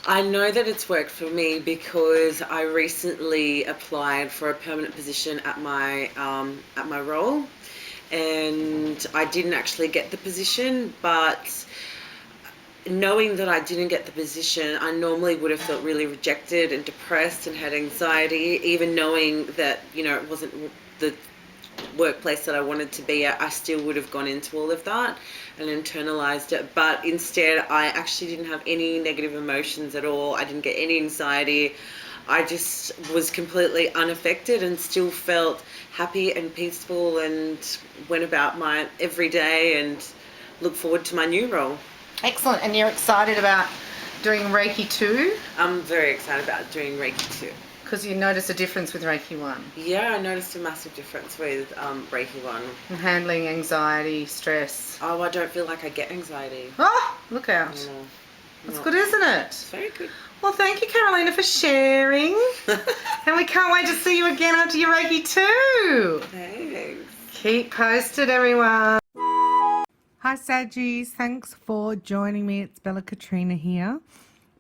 I know that it's worked for me because I recently applied for a permanent position at my role, and I didn't actually get the position, but knowing that I didn't get the position, I normally would have felt really rejected and depressed and had anxiety, even knowing that, it wasn't the workplace that I wanted to be at. I still would have gone into all of that and internalized it. But instead, I actually didn't have any negative emotions at all. I didn't get any anxiety. I just was completely unaffected and still felt happy and peaceful and went about my everyday and look forward to my new role. Excellent. And you're excited about doing Reiki 2? I'm very excited about doing Reiki 2. Because you notice a difference with Reiki 1? Yeah, I noticed a massive difference with Reiki 1. And handling anxiety, stress. Oh, I don't feel like I get anxiety. Oh, look out. No, That's good, isn't it? It's very good. Well, thank you, Carolina, for sharing. And we can't wait to see you again after your Reiki 2. Thanks. Keep posted, everyone. Hi, Saggies. Thanks for joining me. It's Bella Katrina here,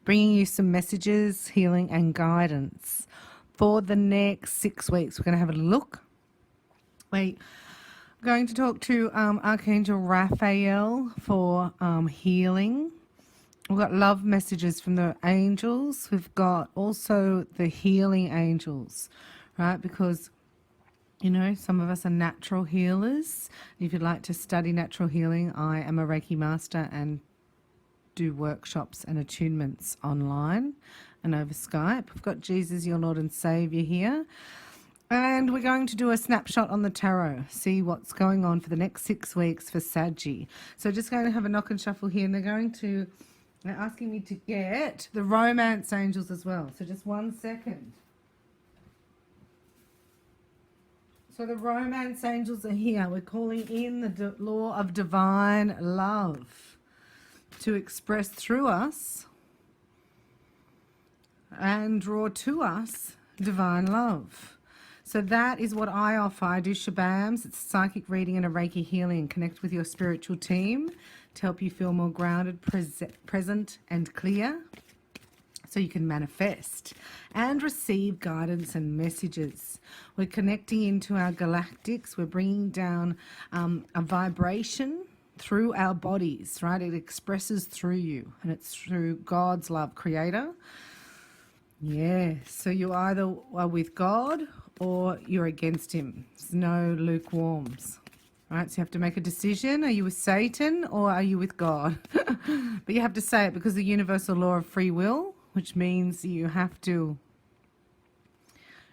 bringing you some messages, healing and guidance for the next 6 weeks. We're going to have a look. We're going to talk to Archangel Raphael for healing. We've got love messages from the angels. We've got also the healing angels, right? Because, some of us are natural healers. If you'd like to study natural healing, I am a Reiki master and do workshops and attunements online and over Skype. We've got Jesus, your Lord and Saviour here. And we're going to do a snapshot on the tarot, see what's going on for the next 6 weeks for Saggy. So just going to have a knock and shuffle here, and they're asking me to get the romance angels as well. So just 1 second. So the romance angels are here. We're calling in the law of divine love to express through us and draw to us divine love. So that is what I offer. I do shabams. It's psychic reading and a Reiki healing. Connect with your spiritual team to help you feel more grounded, present and clear, so you can manifest and receive guidance and messages. We're connecting into our galactics. We're bringing down a vibration through our bodies, right? It expresses through you, and it's through God's love, creator. Yeah, so you either are with God or you're against him. There's no lukewarms. Right, so you have to make a decision. Are you with Satan or are you with God? But you have to say it because the universal law of free will, which means you have to,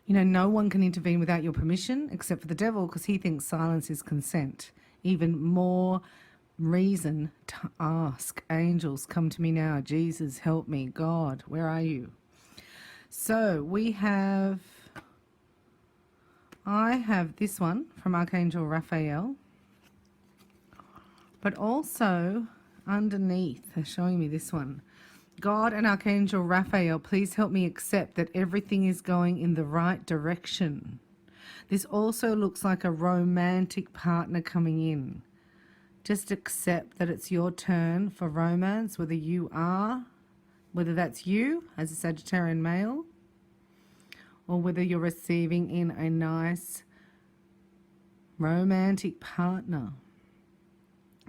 no one can intervene without your permission except for the devil, because he thinks silence is consent. Even more reason to ask. Angels, come to me now. Jesus, help me. God, where are you? So I have this one from Archangel Raphael. But also underneath, they're showing me this one. God and Archangel Raphael, please help me accept that everything is going in the right direction. This also looks like a romantic partner coming in. Just accept that it's your turn for romance, whether that's you as a Sagittarian male, or whether you're receiving in a nice romantic partner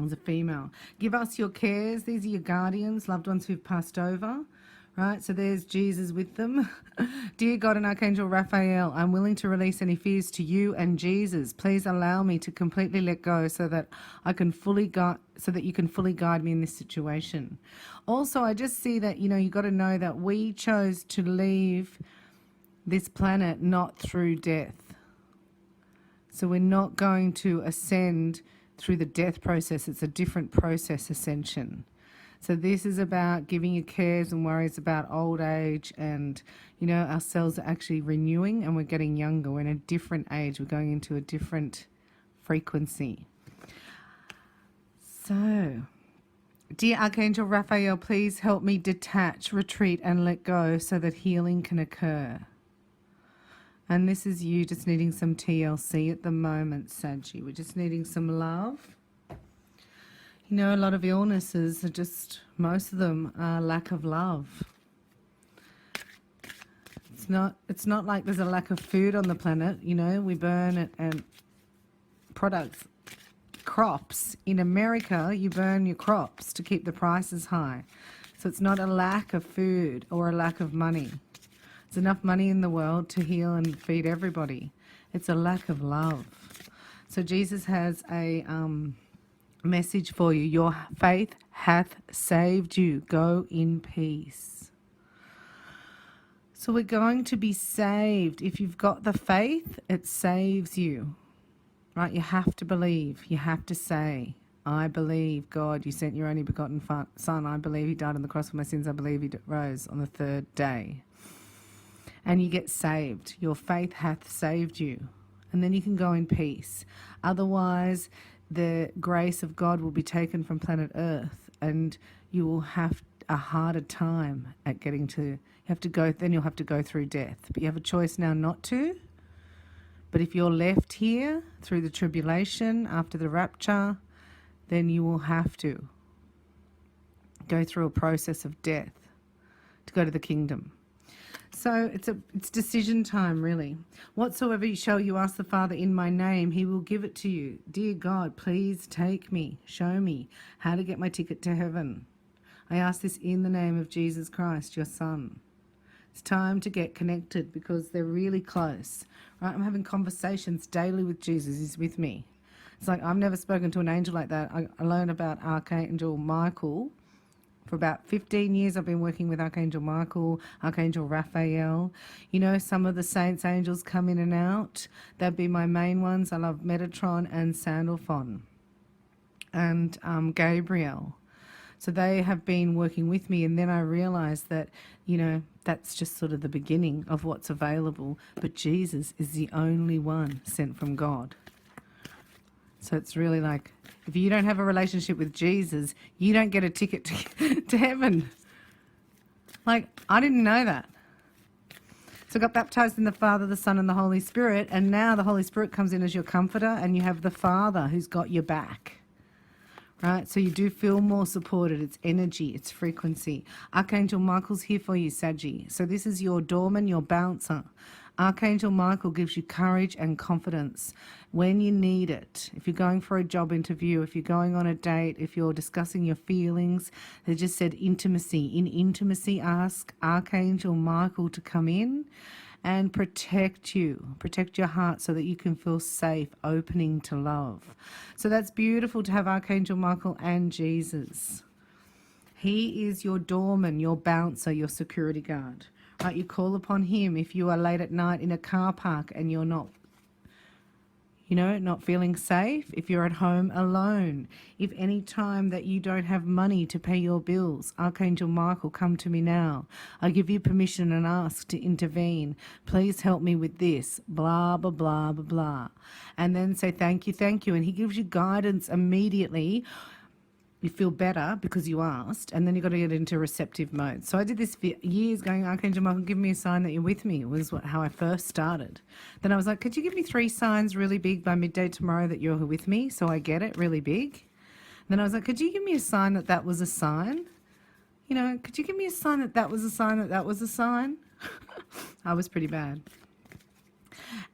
as a female. Give us your cares. These are your guardians, loved ones who've passed over, right? So there's Jesus with them. Dear God and Archangel Raphael, I'm willing to release any fears to you and Jesus. Please allow me to completely let go so that I can you can fully guide me in this situation. Also, I just see that, you got to know that we chose to leave this planet not through death. So we're not going to ascend through the death process. It's a different process, ascension. So this is about giving your cares and worries about old age, and our cells are actually renewing and we're getting younger. We're in a different age. We're going into a different frequency. So, dear Archangel Raphael, please help me detach, retreat and let go so that healing can occur. And this is you just needing some TLC at the moment, Saggy. We're just needing some love. A lot of illnesses are just, most of them are lack of love. It's not like there's a lack of food on the planet. You know, we burn it and products, crops. In America, you burn your crops to keep the prices high. So it's not a lack of food or a lack of money. There's enough money in the world to heal and feed everybody. It's a lack of love. So Jesus has a message for you. Your faith hath saved you. Go in peace. So we're going to be saved. If you've got the faith, it saves you. Right? You have to believe. You have to say, I believe, God, you sent your only begotten Son. I believe he died on the cross for my sins. I believe he rose on the third day. And you get saved. Your faith hath saved you. And then you can go in peace. Otherwise, the grace of God will be taken from planet Earth, and you will have a harder time at getting to, then you'll have to go through death. But you have a choice now not to. But if you're left here through the tribulation after the rapture, then you will have to go through a process of death to go to the kingdom. So it's decision time, really. Whatsoever shall you ask the Father in my name, he will give it to you. Dear God, please take me, show me how to get my ticket to heaven. I ask this in the name of Jesus Christ, your Son. It's time to get connected because they're really close. Right? I'm having conversations daily with Jesus. He's with me. It's like I've never spoken to an angel like that. I learned about Archangel Michael. For about 15 years, I've been working with Archangel Michael, Archangel Raphael. You know, some of the saints' angels come in and out. They'd be my main ones. I love Metatron and Sandalphon and Gabriel. So they have been working with me, and then I realised that, you know, that's just sort of the beginning of what's available. But Jesus is the only one sent from God. So it's really like, if you don't have a relationship with Jesus, you don't get a ticket to heaven. Like, I didn't know that. So I got baptized in the Father, the Son, and the Holy Spirit, and now the Holy Spirit comes in as your comforter, and you have the Father who's got your back. Right? So you do feel more supported. It's energy, it's frequency. Archangel Michael's here for you, Saggy. So this is your doorman, your bouncer. Archangel Michael gives you courage and confidence when you need it. If you're going for a job interview, if you're going on a date, if you're discussing your feelings, they just said intimacy. In intimacy, ask Archangel Michael to come in and protect you, protect your heart so that you can feel safe, opening to love. So that's beautiful to have Archangel Michael and Jesus. He is your doorman, your bouncer, your security guard. Right, you call upon him if you are late at night in a car park and you're not, not feeling safe. If you're at home alone, if any time that you don't have money to pay your bills, Archangel Michael, come to me now. I give you permission and ask to intervene. Please help me with this, blah, blah, blah, blah, blah. And then say, thank you. And he gives you guidance immediately. You feel better because you asked, and then you've got to get into receptive mode. So I did this for years, going, Archangel Michael, give me a sign that you're with me. It was how I first started. Then I was like, could you give me 3 signs really big by midday tomorrow that you're with me, so I get it really big? Then I was like, could you give me a sign that that was a sign? Could you give me a sign that that was a sign that that was a sign? I was pretty bad.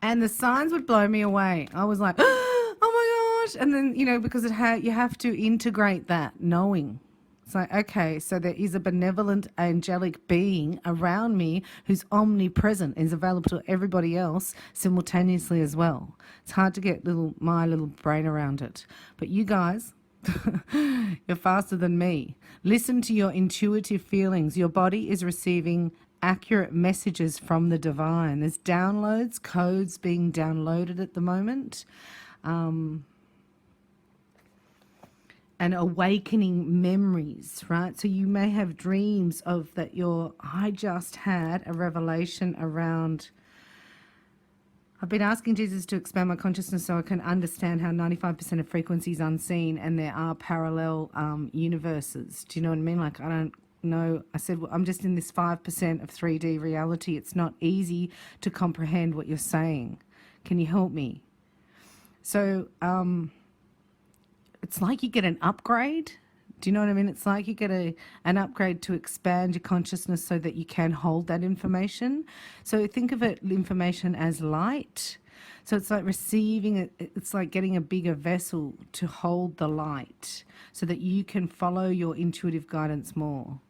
And the signs would blow me away. I was like, oh my gosh. And then, because you have to integrate that knowing. It's like, okay, so there is a benevolent angelic being around me who's omnipresent, is available to everybody else simultaneously as well. It's hard to get my little brain around it. But you guys, you're faster than me. Listen to your intuitive feelings. Your body is receiving accurate messages from the divine. There's downloads, codes being downloaded at the moment. And awakening memories, right? So you may have dreams of that I just had a revelation around, I've been asking Jesus to expand my consciousness so I can understand how 95% of frequency is unseen and there are parallel universes. Do you know what I mean? Like, I don't know. I said, well, I'm just in this 5% of 3D reality. It's not easy to comprehend what you're saying. Can you help me? So, it's like you get an upgrade Do you know what I mean? It's like you get an upgrade to expand your consciousness so that you can hold that information. So think of it, information as light. So it's like receiving it, it's like getting a bigger vessel to hold the light so that you can follow your intuitive guidance more.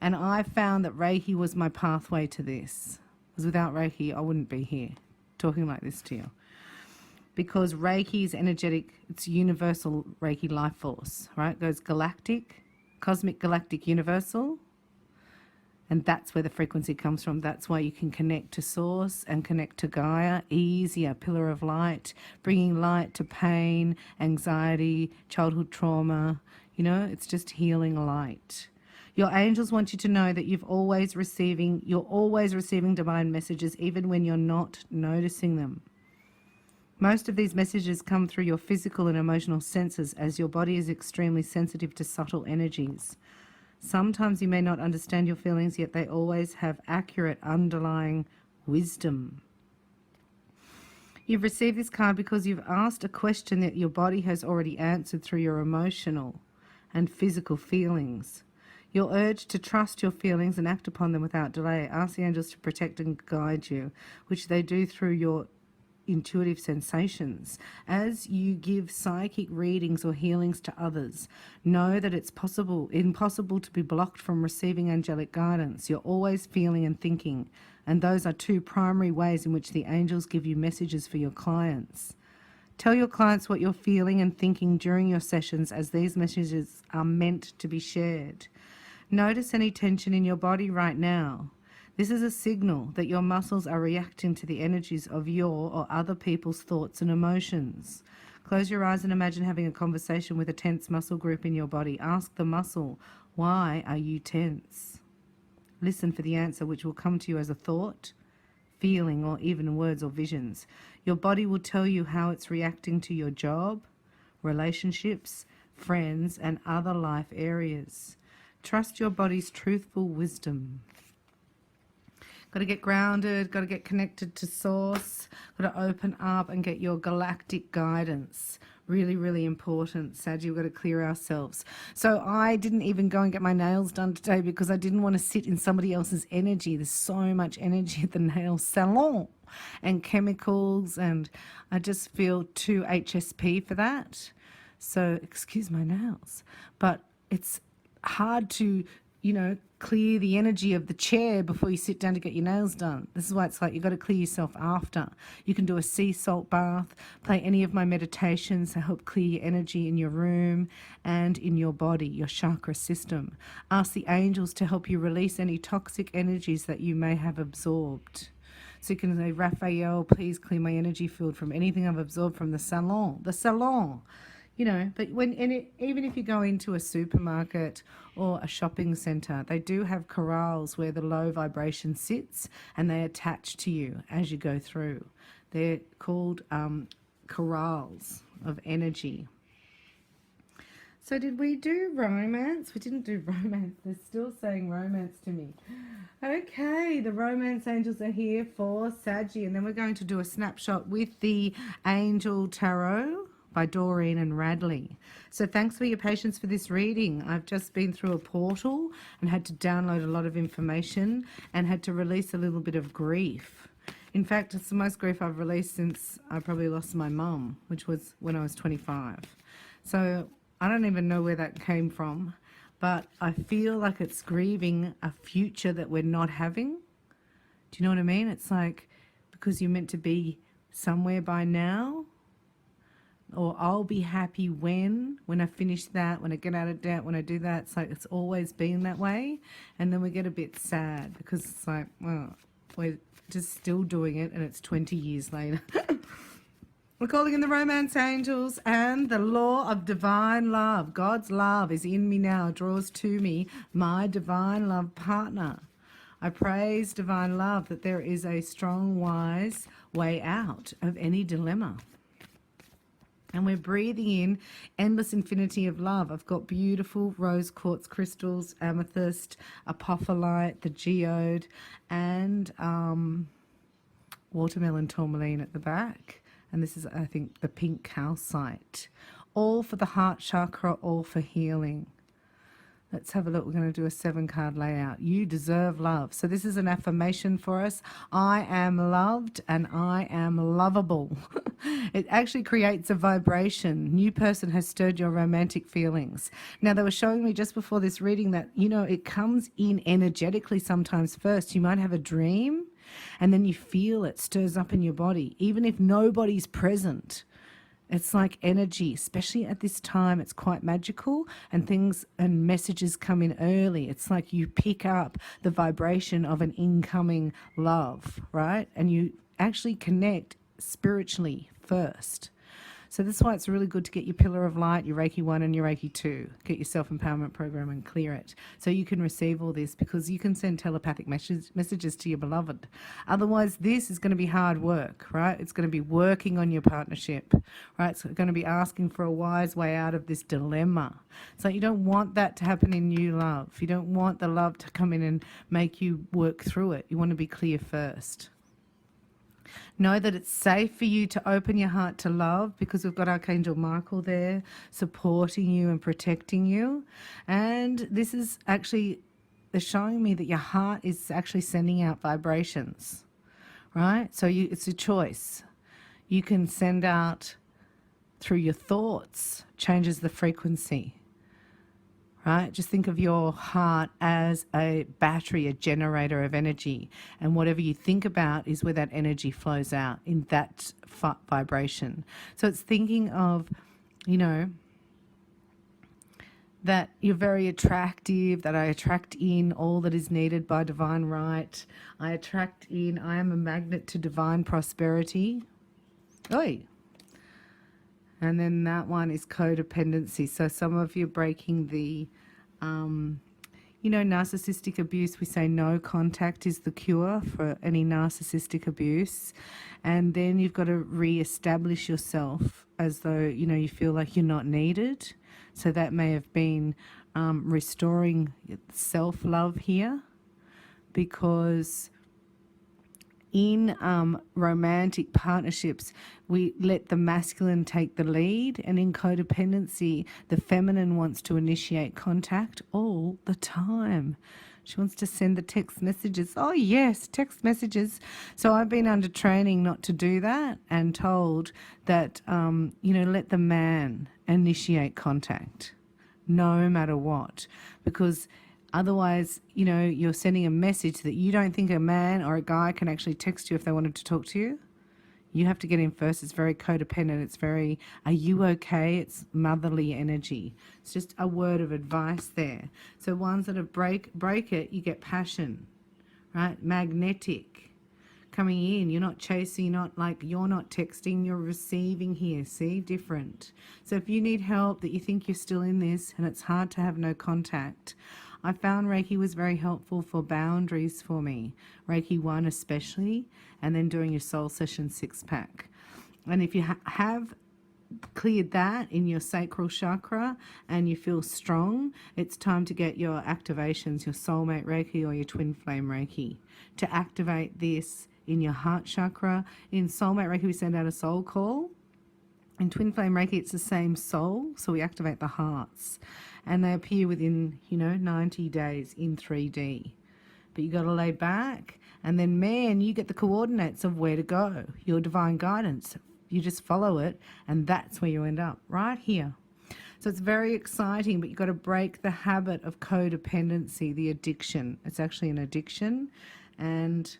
And I found that Reiki was my pathway to this. Because without Reiki, I wouldn't be here talking like this to you. Because Reiki is energetic, it's universal Reiki life force, right? It goes galactic, cosmic, galactic, universal. And that's where the frequency comes from. That's why you can connect to Source and connect to Gaia, easier, pillar of light, bringing light to pain, anxiety, childhood trauma. You know, it's just healing light. Your angels want you to know that you're always receiving divine messages, even when you're not noticing them. Most of these messages come through your physical and emotional senses, as your body is extremely sensitive to subtle energies. Sometimes you may not understand your feelings, yet they always have accurate underlying wisdom. You've received this card because you've asked a question that your body has already answered through your emotional and physical feelings. You're urged to trust your feelings and act upon them without delay. Ask the angels to protect and guide you, which they do through your intuitive sensations. As you give psychic readings or healings to others, know that it's impossible to be blocked from receiving angelic guidance. You're always feeling and thinking, and those are two primary ways in which the angels give you messages for your clients. Tell your clients what you're feeling and thinking during your sessions, as these messages are meant to be shared. Notice any tension in your body right now. This is a signal that your muscles are reacting to the energies of your or other people's thoughts and emotions. Close your eyes and imagine having a conversation with a tense muscle group in your body. Ask the muscle, why are you tense? Listen for the answer, which will come to you as a thought, feeling, or even words or visions. Your body will tell you how it's reacting to your job, relationships, friends, and other life areas. Trust your body's truthful wisdom. Got to get grounded, got to get connected to Source, got to open up and get your galactic guidance. Really, really important, Sag. We've got to clear ourselves. So I didn't even go and get my nails done today because I didn't want to sit in somebody else's energy. There's so much energy at the nail salon and chemicals, and I just feel too HSP for that. So excuse my nails. But it's hard to, clear the energy of the chair before you sit down to get your nails done. This is why it's like you've got to clear yourself after. You can do a sea salt bath, play any of my meditations to help clear your energy in your room and in your body, your chakra system. Ask the angels to help you release any toxic energies that you may have absorbed. So you can say, Raphael, please clear my energy field from anything I've absorbed from the salon. The salon. But even if you go into a supermarket or a shopping centre, they do have corrals where the low vibration sits and they attach to you as you go through. They're called corrals of energy. So did we do romance? We didn't do romance. They're still saying romance to me. Okay, the romance angels are here for Saggy, and then we're going to do a snapshot with the Angel Tarot by Doreen and Radley. So thanks for your patience for this reading. I've just been through a portal and had to download a lot of information and had to release a little bit of grief. In fact, it's the most grief I've released since I probably lost my mum, which was when I was 25. So I don't even know where that came from, but I feel like it's grieving a future that we're not having. Do you know what I mean? It's like, because you're meant to be somewhere by now, or I'll be happy when I finish that, when I get out of debt, when I do that. It's like it's always been that way. And then we get a bit sad because it's like, well, we're just still doing it and it's 20 years later. We're calling in the romance angels and the law of divine love. God's love is in me now, draws to me my divine love partner. I praise divine love that there is a strong, wise way out of any dilemma. And we're breathing in endless infinity of love. I've got beautiful rose quartz crystals, amethyst, apophyllite, the geode, and watermelon tourmaline at the back. And this is, I think, the pink calcite. All for the heart chakra, all for healing. Let's have a look. We're going to do a 7-card layout. You deserve love. So this is an affirmation for us. I am loved and I am lovable. It actually creates a vibration. New person has stirred your romantic feelings. Now, they were showing me just before this reading that, it comes in energetically sometimes first. You might have a dream and then you feel it stirs up in your body, even if nobody's present. It's like energy, especially at this time. It's quite magical, and things and messages come in early. It's like you pick up the vibration of an incoming love, right? And you actually connect spiritually first. So that's why it's really good to get your pillar of light, your Reiki 1 and your Reiki 2. Get your self-empowerment program and clear it. So you can receive all this, because you can send telepathic messages to your beloved. Otherwise, this is going to be hard work, right? It's going to be working on your partnership, right? It's going to be asking for a wise way out of this dilemma. So you don't want that to happen in new love. You don't want the love to come in and make you work through it. You want to be clear first. Know that it's safe for you to open your heart to love, because we've got Archangel Michael there supporting you and protecting you. And this is actually, they're showing me that your heart is actually sending out vibrations, right? So it's a choice. You can send out through your thoughts, changes the frequency. Right? Just think of your heart as a battery, a generator of energy. And whatever you think about is where that energy flows out in that vibration. So it's thinking of, that you're very attractive, that I attract in all that is needed by divine right. I am a magnet to divine prosperity. Oi. And then that one is codependency. So some of you are breaking the, narcissistic abuse. We say no contact is the cure for any narcissistic abuse. And then you've got to re-establish yourself as though, you feel like you're not needed. So that may have been restoring self-love here, because in romantic partnerships, we let the masculine take the lead, and in codependency, the feminine wants to initiate contact all the time. She wants to send the text messages. Oh, yes, text messages. So I've been under training not to do that, and told that, let the man initiate contact no matter what, because otherwise, you're sending a message that you don't think a man or a guy can actually text you if they wanted to talk to you. You have to get in first. It's very codependent. It's very, are you okay? It's motherly energy. It's just a word of advice there. So ones that are break it, you get passion, right? Magnetic. Coming in, you're not chasing, you're not texting, you're receiving here. See, different. So if you need help, that you think you're still in this and it's hard to have no contact, I found Reiki was very helpful for boundaries for me. Reiki 1 especially, and then doing your soul session 6-pack. And if you have cleared that in your sacral chakra and you feel strong, it's time to get your activations, your soulmate Reiki or your twin flame Reiki, to activate this in your heart chakra. In soulmate Reiki, we send out a soul call. In twin flame Reiki, it's the same soul, so we activate the hearts. And they appear within, 90 days in 3D. But you got to lay back, and then, man, you get the coordinates of where to go, your divine guidance. You just follow it, and that's where you end up, right here. So it's very exciting, but you've got to break the habit of codependency, the addiction. It's actually an addiction, and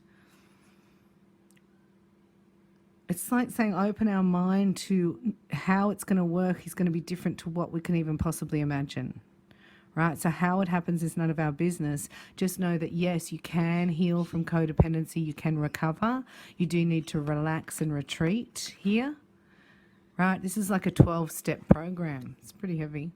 it's like saying open our mind to how it's going to work is going to be different to what we can even possibly imagine, right? So how it happens is none of our business. Just know that, yes, you can heal from codependency. You can recover. You do need to relax and retreat here, right? This is like a 12-step program. It's pretty heavy.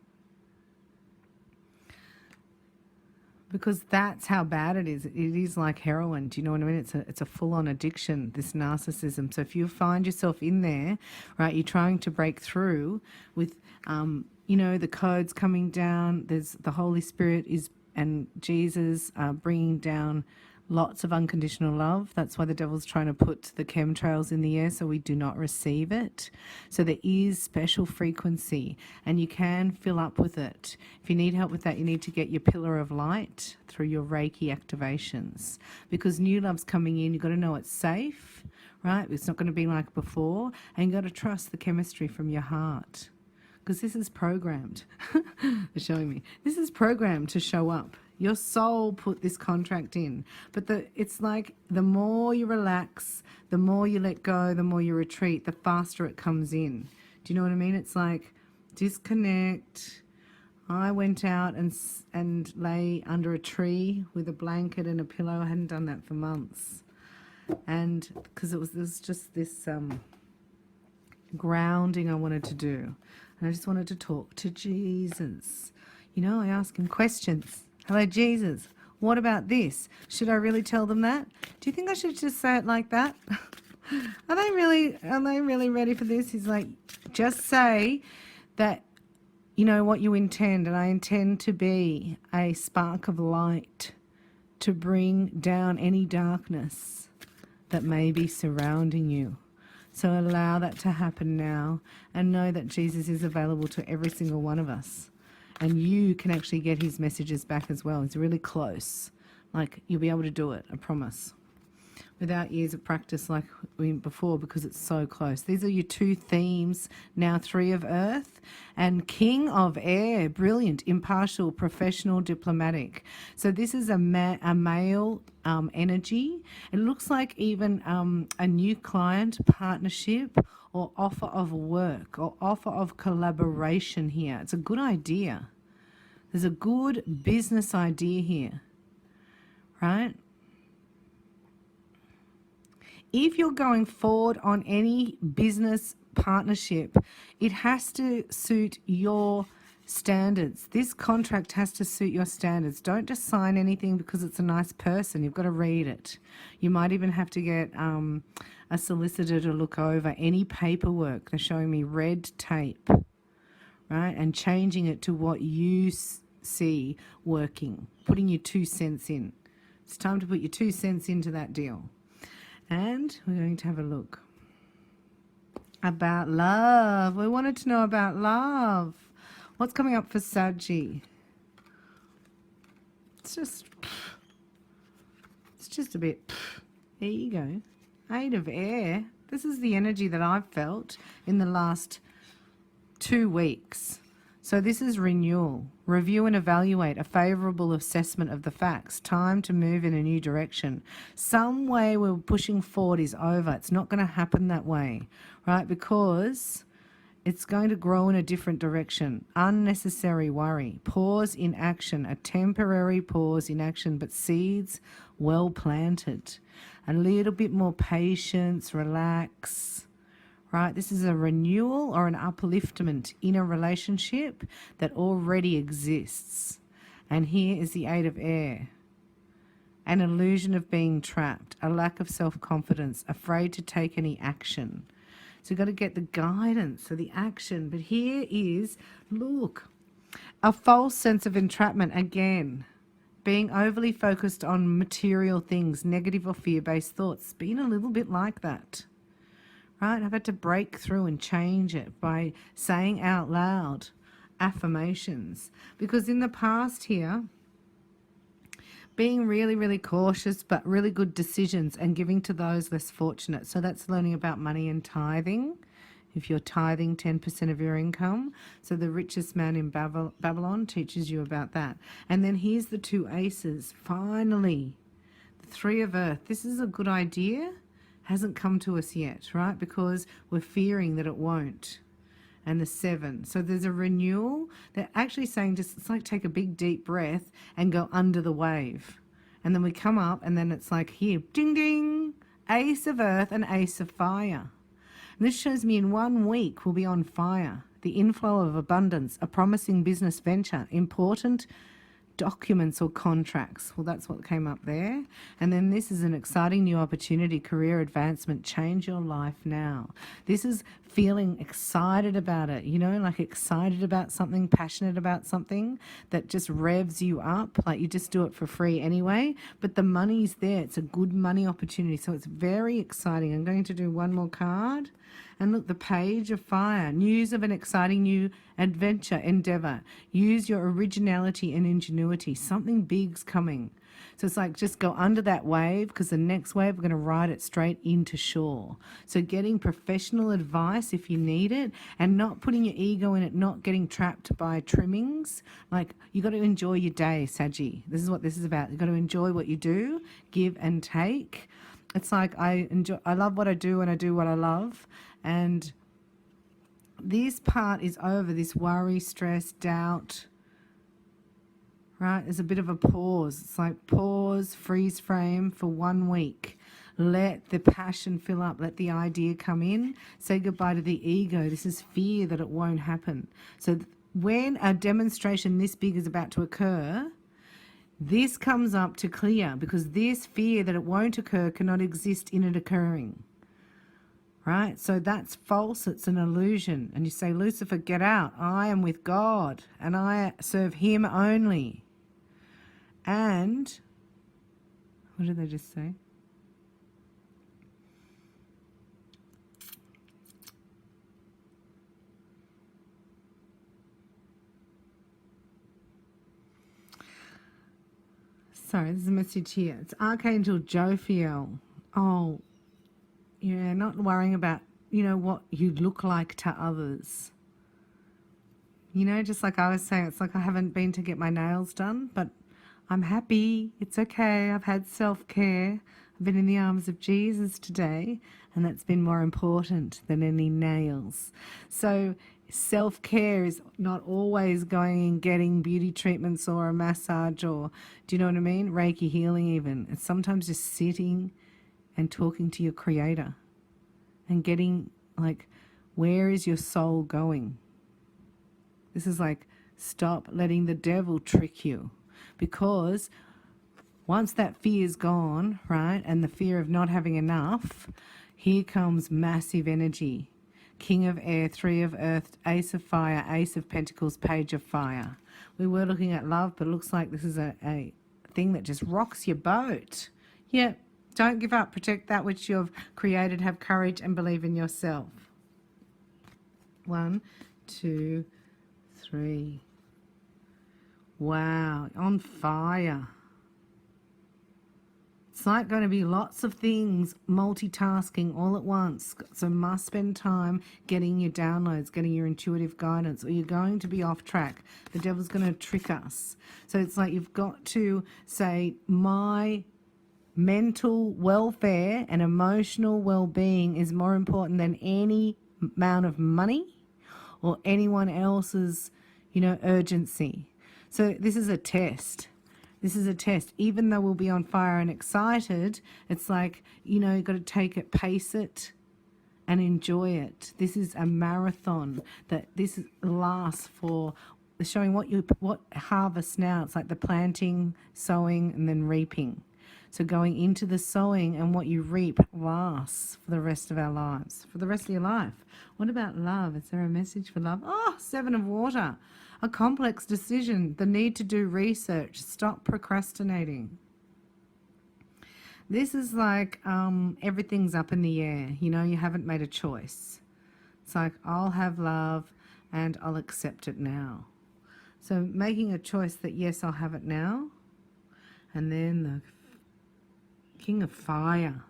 Because that's how bad it is. It is like heroin. Do you know what I mean? It's a full-on addiction, this narcissism. So if you find yourself in there, right, you're trying to break through with, the codes coming down. There's the Holy Spirit and Jesus bringing down Lots of unconditional love. That's why the devil's trying to put the chemtrails in the air so we do not receive it. So there is special frequency and you can fill up with it. If you need help with that, you need to get your pillar of light through your Reiki activations, because new love's coming in. You've got to know it's safe, right? It's not going to be like before, and you've got to trust the chemistry from your heart, because this is programmed. They're showing me. This is programmed to show up. Your soul put this contract in. But it's like the more you relax, the more you let go, the more you retreat, the faster it comes in. Do you know what I mean? It's like disconnect. I went out and lay under a tree with a blanket and a pillow. I hadn't done that for months. And because there was just this grounding I wanted to do. And I just wanted to talk to Jesus. You know, I ask him questions. Hello, Jesus. What about this? Should I really tell them that? Do you think I should just say it like that? Are they really ready for this? He's like, just say that you know what you intend, and I intend to be a spark of light to bring down any darkness that may be surrounding you. So allow that to happen now, and know that Jesus is available to every single one of us. And you can actually get his messages back as well. It's really close. Like, you'll be able to do it, I promise. Without years of practice like before, because it's so close. These are your 2 themes now: 3 of earth and king of air. Brilliant, impartial, professional, diplomatic. So this is a male energy. It looks like even a new client, partnership, or offer of work, or offer of collaboration here. It's a good idea. There's a good business idea here, right? If you're going forward on any business partnership, it has to suit your standards. This contract has to suit your standards. Don't just sign anything because it's a nice person. You've got to read it. You might even have to get a solicitor to look over any paperwork. They're showing me red tape, right? And changing it to what you see working, putting your 2 cents in. It's time to put your 2 cents into that deal. And we're going to have a look about love. We wanted to know about love. What's coming up for Saggy? It's just a bit. There you go. 8 of air. This is the energy that I've felt in the last 2 weeks. So this is renewal. Review and evaluate, a favourable assessment of the facts. Time to move in a new direction. Some way we're pushing forward is over. It's not going to happen that way, right? Because it's going to grow in a different direction. Unnecessary worry. Pause in action. A temporary pause in action, but seeds well planted. A little bit more patience, relax. Right? This is a renewal or an upliftment in a relationship that already exists. And here is the 8 of air. An illusion of being trapped, a lack of self-confidence, afraid to take any action. So you've got to get the guidance, so the action. But here is, look, a false sense of entrapment again. Being overly focused on material things, negative or fear-based thoughts. Being a little bit like that. Right? I've had to break through and change it by saying out loud affirmations. Because in the past here, being really, really cautious, but really good decisions and giving to those less fortunate. So that's learning about money and tithing. If you're tithing 10% of your income. So the richest man in Babylon teaches you about that. And then here's the 2 aces. Finally, the 3 of earth. This is a good idea. Hasn't come to us yet, right? Because we're fearing that it won't. And the 7. So there's a renewal. They're actually saying just, it's like take a big deep breath and go under the wave. And then we come up and then it's like here, ding, ding, ace of earth and ace of fire. And this shows me in 1 week we'll be on fire. The inflow of abundance, a promising business venture, important documents or contracts. Well, that's what came up there. And then this is an exciting new opportunity, career advancement. Change your life now. This is feeling excited about it, you know, like excited about something, passionate about something that just revs you up, like you just do it for free anyway, but the money's there. It's a good money opportunity, so it's very exciting. I'm going to do one more card. And look, the Page of Fire, news of an exciting new adventure, endeavor. Use your originality and ingenuity. Something big's coming. So it's like just go under that wave, because the next wave, we're going to ride it straight into shore. So getting professional advice if you need it, and not putting your ego in it, not getting trapped by trimmings. Like, you got to enjoy your day, Saggy. This is what this is about. You got to enjoy what you do, give and take. It's like I love what I do and I do what I love. And this part is over, this worry, stress, doubt, right? There's a bit of a pause. It's like pause, freeze frame for 1 week. Let the passion fill up. Let the idea come in. Say goodbye to the ego. This is fear that it won't happen. So when a demonstration this big is about to occur, this comes up to clear, because this fear that it won't occur cannot exist in it occurring. Right? So that's false. It's an illusion. And you say, Lucifer, get out. I am with God and I serve him only. And what did they just say? Sorry, there's a message here. It's Archangel Jophiel. Oh, yeah, not worrying about, you know, what you look like to others. You know, just like I was saying, it's like I haven't been to get my nails done, but I'm happy. It's okay. I've had self-care. I've been in the arms of Jesus today, and that's been more important than any nails. So self-care is not always going and getting beauty treatments or a massage, or, do you know what I mean? Reiki healing even. It's sometimes just sitting and talking to your creator and getting, like, where is your soul going? This is like, stop letting the devil trick you, because once that fear is gone, right, and the fear of not having enough, here comes massive energy. King of Air, Three of Earth, Ace of Fire, Ace of Pentacles, Page of Fire. We were looking at love, but it looks like this is a thing that just rocks your boat. Yeah, don't give up. Protect that which you've created. Have courage and believe in yourself. 1, 2, 3. Wow, on fire. It's like going to be lots of things, multitasking all at once. So must spend time getting your downloads, getting your intuitive guidance, or you're going to be off track. The devil's going to trick us. So it's like you've got to say, my mental welfare and emotional well-being is more important than any amount of money or anyone else's, you know, urgency. So this is a test. This is a test. Even though we'll be on fire and excited, it's like, you know, you've got to take it, pace it, and enjoy it. This is a marathon that this lasts for, showing what harvest now. It's like the planting, sowing, and then reaping. So going into the sowing, and what you reap lasts for the rest of our lives, for the rest of your life. What about love? Is there a message for love? Oh, 7 of Water. A complex decision, the need to do research, stop procrastinating. This is like everything's up in the air. You know, you haven't made a choice. It's like, I'll have love and I'll accept it now. So making a choice that, yes, I'll have it now. And then the King of Fire.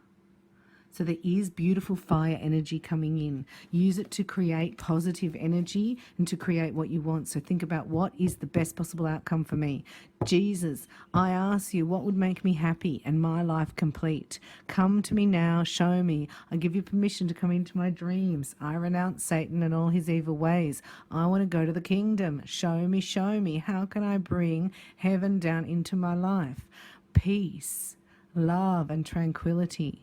So there is beautiful fire energy coming in. Use it to create positive energy and to create what you want. So think about, what is the best possible outcome for me? Jesus, I ask you, what would make me happy and my life complete? Come to me now, show me. I give you permission to come into my dreams. I renounce Satan and all his evil ways. I want to go to the kingdom. Show me, show me. How can I bring heaven down into my life? Peace, love, and tranquility.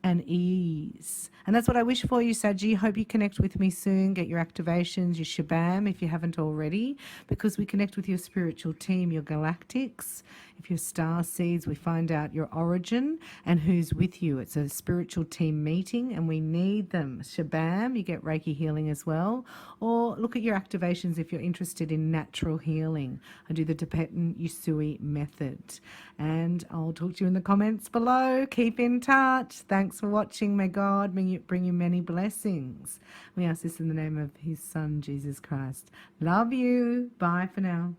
and ease. And that's what I wish for you, Saggy. Hope you connect with me soon. Get your activations, your shabam if you haven't already, because we connect with your spiritual team, your galactics. If you're star seeds, we find out your origin and who's with you. It's a spiritual team meeting and we need them. Shabam, you get Reiki healing as well. Or look at your activations if you're interested in natural healing. I do the Tibetan Usui method. And I'll talk to you in the comments below. Keep in touch. Thanks for watching. May God bring you many blessings. We ask this in the name of his Son, Jesus Christ. Love you. Bye for now.